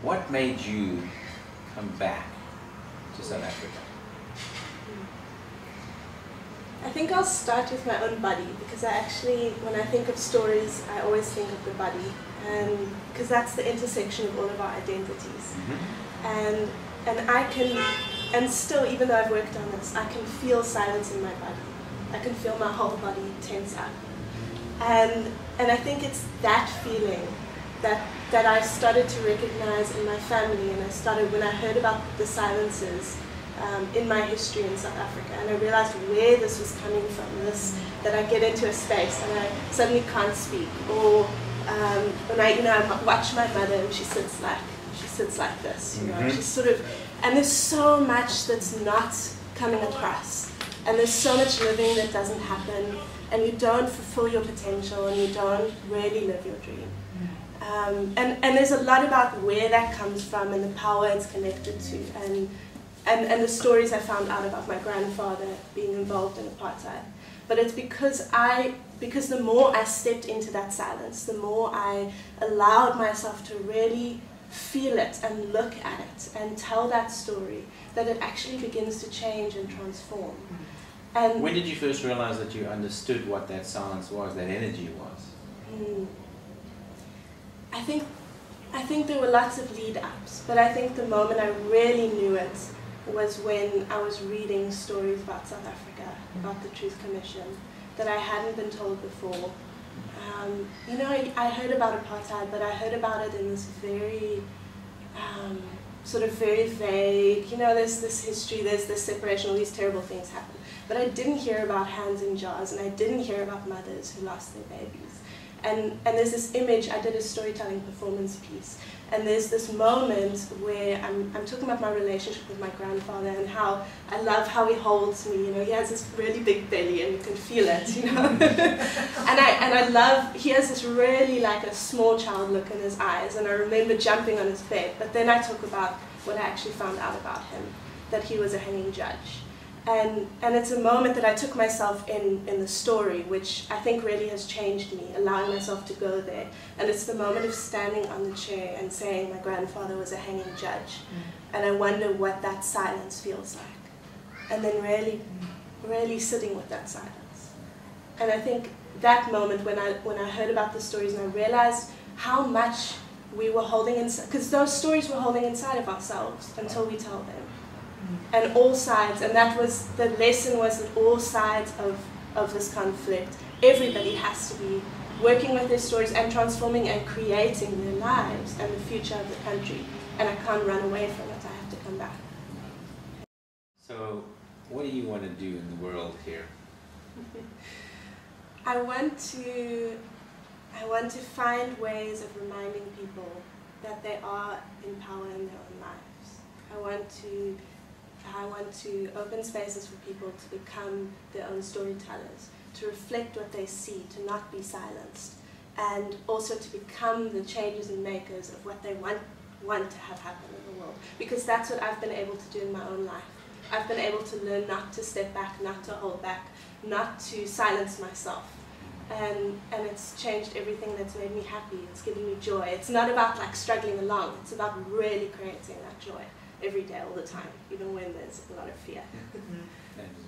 What made you come back to South Africa? I think I'll start with my own body, because I actually, when I think of stories, I always think of the body, and because that's the intersection of all of our identities. And I can, and still, even though I've worked on this, I can feel silence in my body. I can feel my whole body tense up. And I think it's that feeling that I started to recognize in my family, and I started when I heard about the silences in my history in South Africa, and I realized where this was coming from, that I get into a space and I suddenly can't speak, or when I watch my mother and she sits like this, she's sort of, and there's so much that's not coming across, and there's so much living that doesn't happen, and you don't fulfill your potential, and you don't really live your dream. And there's a lot about where that comes from and the power it's connected to, and the stories I found out about my grandfather being involved in apartheid. But it's because the more I stepped into that silence, the more I allowed myself to really feel it and look at it and tell that story, that it actually begins to change and transform. And when did you first realize that you understood what that silence was, that energy was? I think there were lots of lead-ups, but I think the moment I really knew it was when I was reading stories about South Africa, about the Truth Commission, that I hadn't been told before. I heard about apartheid, but I heard about it in this very, sort of very vague, there's this history, there's this separation, all these terrible things happen. But I didn't hear about hands in jars, and I didn't hear about mothers who lost their babies. And there's this image, I did a storytelling performance piece, and there's this moment where I'm talking about my relationship with my grandfather and how I love how he holds me, he has this really big belly and you can feel it, and I love, he has this really like a small child look in his eyes, and I remember jumping on his bed, but then I talk about what I actually found out about him, that he was a hanging judge. And it's a moment that I took myself in the story, which I think really has changed me, allowing myself to go there. And it's the moment of standing on the chair and saying my grandfather was a hanging judge. And I wonder what that silence feels like. And then really sitting with that silence. And I think that moment when I heard about the stories and I realized how much we were holding inside, because those stories we're holding inside of ourselves until we tell them. And all sides, and that was, the lesson was that all sides of this conflict, everybody has to be working with their stories and transforming and creating their lives and the future of the country. And I can't run away from it, I have to come back. So, what do you want to do in the world here? I want to find ways of reminding people that they are in power in their own lives. I want to open spaces for people to become their own storytellers, to reflect what they see, to not be silenced, and also to become the changes and makers of what they want to have happen in the world. Because that's what I've been able to do in my own life. I've been able to learn not to step back, not to hold back, not to silence myself. And it's changed everything that's made me happy. It's given me joy. It's not about like struggling along. It's about really creating that joy every day, all the time, even when there's a lot of fear. That is